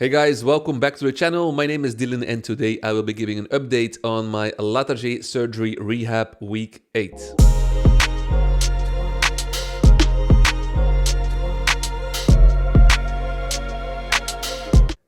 Hey guys, welcome back to the channel. My name is Dylan and today I will be giving an update on my Latarjet surgery rehab week 8.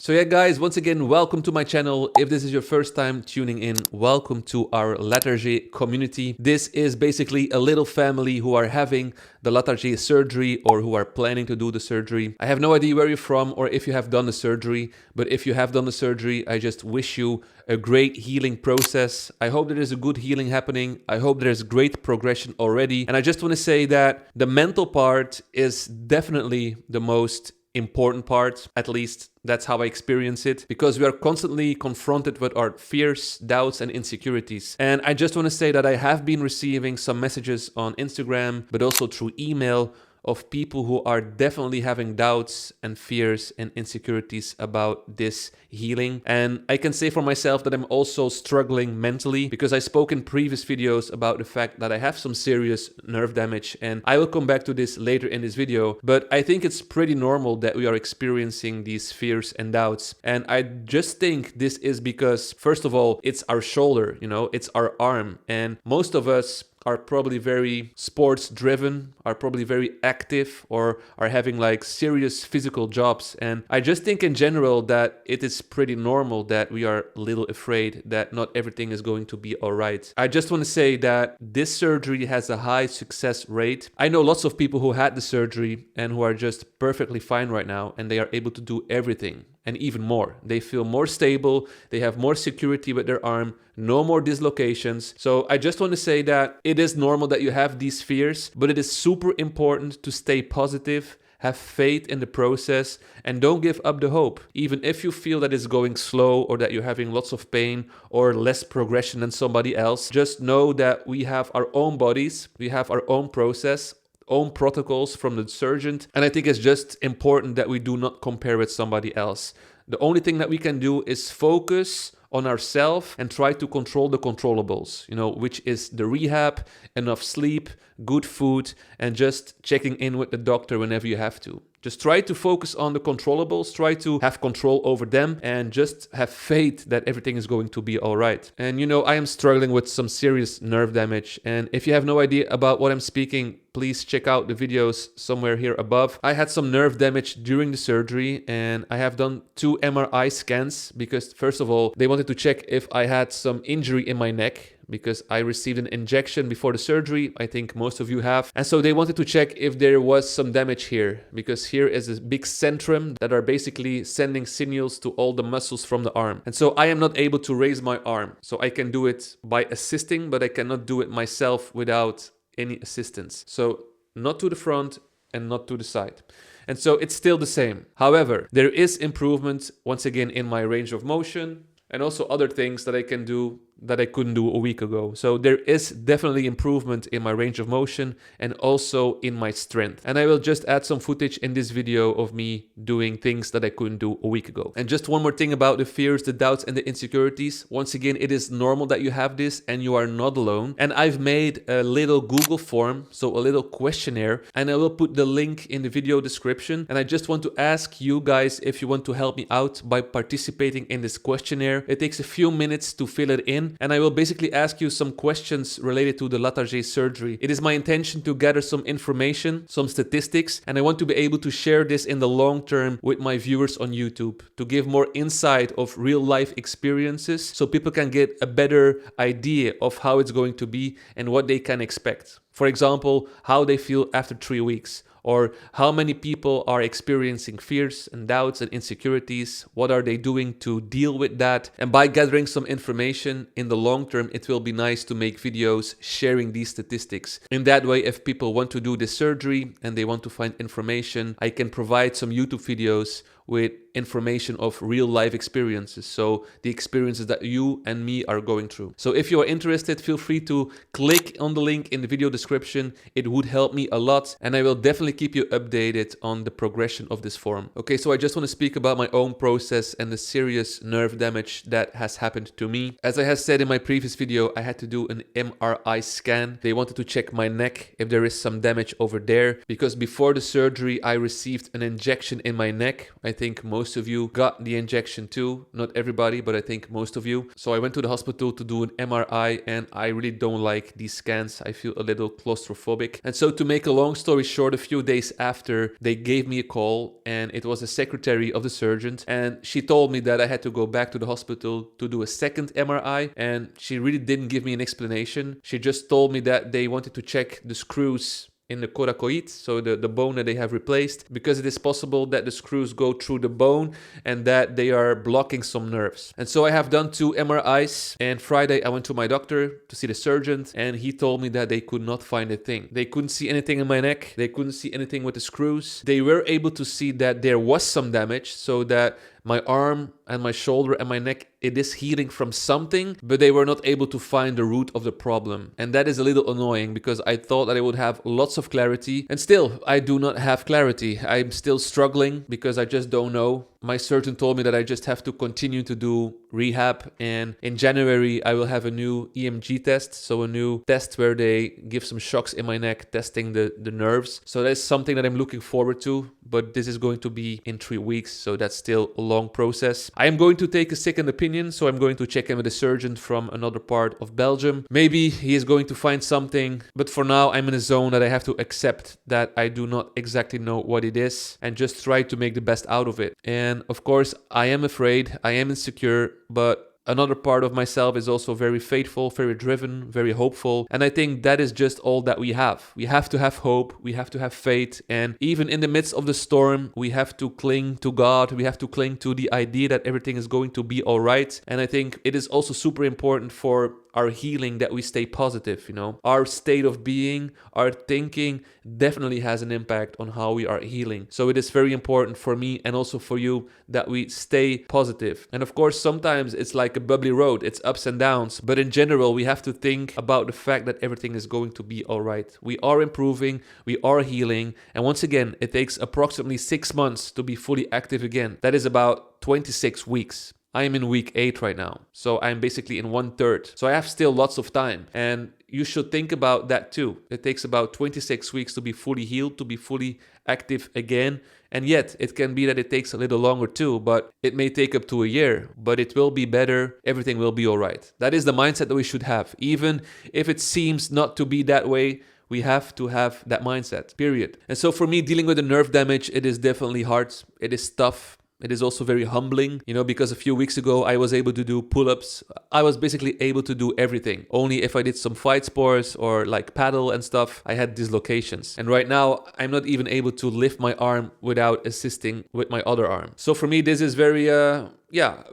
So yeah guys, once again, welcome to my channel. If this is your first time tuning in, welcome to our Latarjet community. This is basically a little family who are having the Latarjet surgery or who are planning to do the surgery. I have no idea where you're from or if you have done the surgery, but if you have done the surgery, I just wish you a great healing process. I hope there is a good healing happening. I hope there is great progression already. And I just want to say that the mental part is definitely the most important part, at least that's how I experience it, because we are constantly confronted with our fears, doubts, and insecurities. And I just want to say that I have been receiving some messages on Instagram, but also through email, of people who are definitely having doubts and fears and insecurities about this healing. And I can say for myself that I'm also struggling mentally because I spoke in previous videos about the fact that I have some serious nerve damage, and I will come back to this later in this video. But I think it's pretty normal that we are experiencing these fears and doubts. And I just think this is because, first of all, it's our shoulder, it's our arm. And most of us are probably very sports driven, are probably very active, or are having like serious physical jobs. And I just think in general that it is pretty normal that we are a little afraid that not everything is going to be all right. I just want to say that this surgery has a high success rate. I know lots of people who had the surgery and who are just perfectly fine right now, and they are able to do everything and even more. They feel more stable, they have more security with their arm, no more dislocations. So I just want to say that it is normal that you have these fears, but it is super important to stay positive, have faith in the process, and don't give up the hope. Even if you feel that it's going slow or that you're having lots of pain or less progression than somebody else, just know that we have our own bodies, we have our own process, own protocols from the surgeon, and I think it's just important that we do not compare with somebody else. The only thing that we can do is focus on ourselves and try to control the controllables, which is the rehab, enough sleep, good food, and just checking in with the doctor whenever you have to. Just try to focus on the controllables, try to have control over them, and just have faith that everything is going to be all right. And I am struggling with some serious nerve damage. And if you have no idea about what I'm speaking, please check out the videos somewhere here above. I had some nerve damage during the surgery, and I have done 2 MRI scans because, first of all, they wanted to check if I had some injury in my neck, because I received an injection before the surgery. I think most of you have. And so they wanted to check if there was some damage here, because here is a big centrum that are basically sending signals to all the muscles from the arm. And so I am not able to raise my arm. So I can do it by assisting, but I cannot do it myself without any assistance. So not to the front and not to the side. And so it's still the same. However, there is improvement once again in my range of motion and also other things that I can do that I couldn't do a week ago. So there is definitely improvement in my range of motion and also in my strength. And I will just add some footage in this video of me doing things that I couldn't do a week ago. And just one more thing about the fears, the doubts, and the insecurities. Once again, it is normal that you have this and you are not alone. And I've made a little Google form, so a little questionnaire, and I will put the link in the video description. And I just want to ask you guys if you want to help me out by participating in this questionnaire. It takes a few minutes to fill it in, and I will basically ask you some questions related to the Latarjet surgery. It is my intention to gather some information, some statistics, and I want to be able to share this in the long term with my viewers on YouTube to give more insight of real life experiences so people can get a better idea of how it's going to be and what they can expect. For example, how they feel after 3 weeks, or how many people are experiencing fears and doubts and insecurities, what are they doing to deal with that. And by gathering some information in the long term, it will be nice to make videos sharing these statistics. In that way, if people want to do this surgery and they want to find information, I can provide some YouTube videos with information of real life experiences. So the experiences that you and me are going through. So if you are interested, feel free to click on the link in the video description. It would help me a lot, and I will definitely keep you updated on the progression of this form. Okay, so I just want to speak about my own process and the serious nerve damage that has happened to me. As I have said in my previous video, I had to do an MRI scan. They wanted to check my neck if there is some damage over there, because before the surgery I received an injection in my neck. I think most of you got the injection too. Not everybody, but I think most of you. So I went to the hospital to do an MRI, and I really don't like these scans. I feel a little claustrophobic. And so to make a long story short, a few days after, they gave me a call, and it was the secretary of the surgeon, and she told me that I had to go back to the hospital to do a second MRI, and she really didn't give me an explanation. She just told me that they wanted to check the screws in the coracoid, so the bone that they have replaced, because it is possible that the screws go through the bone and that they are blocking some nerves. And so I have done 2 MRIs, and Friday I went to my doctor to see the surgeon, and he told me that they could not find a thing. They couldn't see anything in my neck. They couldn't see anything with the screws. They were able to see that there was some damage, so that my arm and my shoulder and my neck, it is healing from something, but they were not able to find the root of the problem. And that is a little annoying, because I thought that I would have lots of clarity, and still I do not have clarity. I'm still struggling because I just don't know. My surgeon told me that I just have to continue to do rehab, and in January I will have a new EMG test, so a new test where they give some shocks in my neck, testing the nerves. So that's something that I'm looking forward to, but this is going to be in 3 weeks, so that's still a long process. I am going to take a second opinion, so I'm going to check in with a surgeon from another part of Belgium. Maybe he is going to find something, but for now I'm in a zone that I have to accept that I do not exactly know what it is, and just try to make the best out of it. And of course I am afraid, I am insecure, but another part of myself is also very faithful, very driven, very hopeful. And I think that is just all that we have. We have to have hope, we have to have faith. And even in the midst of the storm, we have to cling to God. We have to cling to the idea that everything is going to be all right. And I think it is also super important for our healing that we stay positive, you know. Our state of being, our thinking definitely has an impact on how we are healing. So it is very important for me and also for you that we stay positive. And of course, sometimes it's like a bubbly road, it's ups and downs. But in general, we have to think about the fact that everything is going to be all right. We are improving, we are healing. And once again, it takes approximately 6 months to be fully active again. That is about 26 weeks. I am in week 8 right now, so I'm basically in 1/3. So I have still lots of time, and you should think about that too. It takes about 26 weeks to be fully healed, to be fully active again. And yet it can be that it takes a little longer too, but it may take up to a year, but it will be better. Everything will be all right. That is the mindset that we should have. Even if it seems not to be that way, we have to have that mindset, period. And so for me, dealing with the nerve damage, it is definitely hard. It is tough. It is also very humbling, you know, because a few weeks ago I was able to do pull-ups. I was basically able to do everything. Only if I did some fight sports or like paddle and stuff, I had dislocations. And right now I'm not even able to lift my arm without assisting with my other arm. So for me, this is very,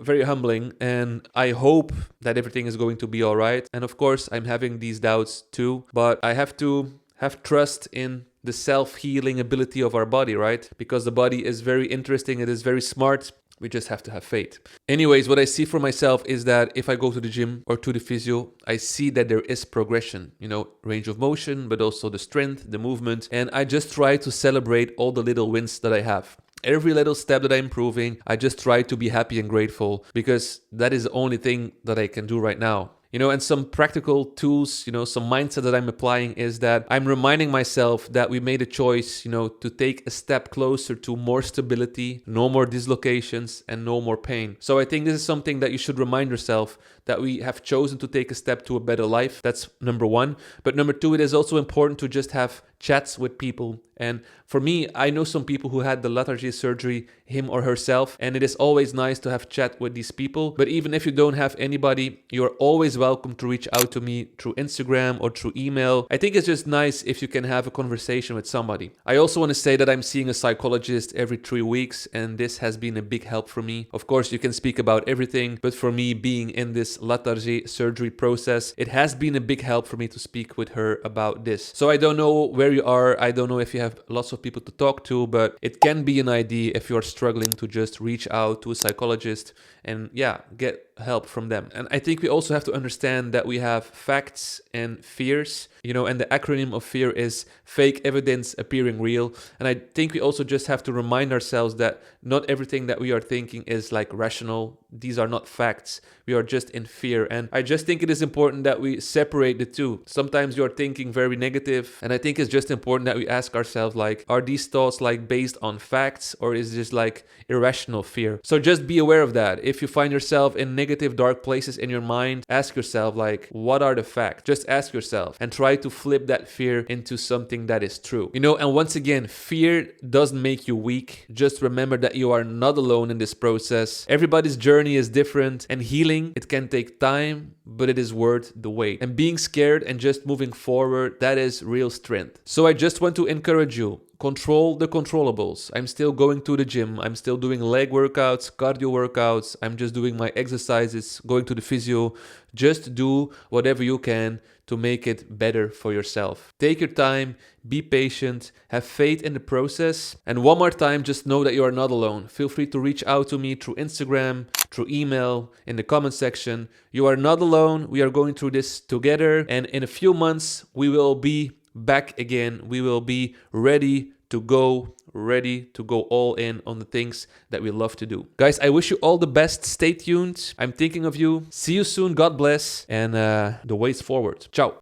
very humbling. And I hope that everything is going to be all right. And of course, I'm having these doubts too, but I have to have trust in the self-healing ability of our body, right? Because the body is very interesting, it is very smart. We just have to have faith. Anyways, what I see for myself is that if I go to the gym or to the physio, I see that there is progression, you know, range of motion, but also the strength, the movement. And I just try to celebrate all the little wins that I have. Every little step that I'm improving, I just try to be happy and grateful, because that is the only thing that I can do right now. You know, and some practical tools, you know, some mindset that I'm applying is that I'm reminding myself that we made a choice, you know, to take a step closer to more stability, no more dislocations, and no more pain. So I think this is something that you should remind yourself, that we have chosen to take a step to a better life. That's number one. But number two, it is also important to just have chats with people. And for me, I know some people who had the Latarjet surgery, him or herself, and it is always nice to have chat with these people. But even if you don't have anybody, you're always welcome to reach out to me through Instagram or through email. I think it's just nice if you can have a conversation with somebody. I also want to say that I'm seeing a psychologist every 3 weeks, and this has been a big help for me. Of course, you can speak about everything, but for me, being in this Latarjet surgery process, it has been a big help for me to speak with her about this. So I don't know where you are. I don't know if you have lots of people to talk to, but it can be an idea if you're struggling to just reach out to a psychologist and get help from them. And I think we also have to understand that we have facts and fears, and the acronym of fear is fake evidence appearing real. And I think we also just have to remind ourselves that not everything that we are thinking is like rational. These are not facts. We are just in fear. And I just think it is important that we separate the two. Sometimes you're thinking very negative, and I think it's just important that we ask ourselves, like, are these thoughts like based on facts, or is this like irrational fear? So just be aware of that. If you find yourself in negative, dark places in your mind, ask yourself, like, what are the facts? Just ask yourself and try to flip that fear into something that is true. And once again, fear doesn't make you weak. Just remember that you are not alone in this process. Everybody's journey is different, and healing, it can take time, but it is worth the wait. And being scared and just moving forward, that is real strength. So I just want to encourage you, control the controllables. I'm still going to the gym. I'm still doing leg workouts, cardio workouts. I'm just doing my exercises, going to the physio. Just do whatever you can to make it better for yourself. Take your time, be patient, have faith in the process. And one more time, just know that you are not alone. Feel free to reach out to me through Instagram, through email, in the comment section. You are not alone. We are going through this together. And in a few months, we will be back again. We will be ready to go all in on the things that we love to do. Guys, I wish you all the best. Stay tuned. I'm thinking of you. See you soon. God bless. And the way's forward. Ciao.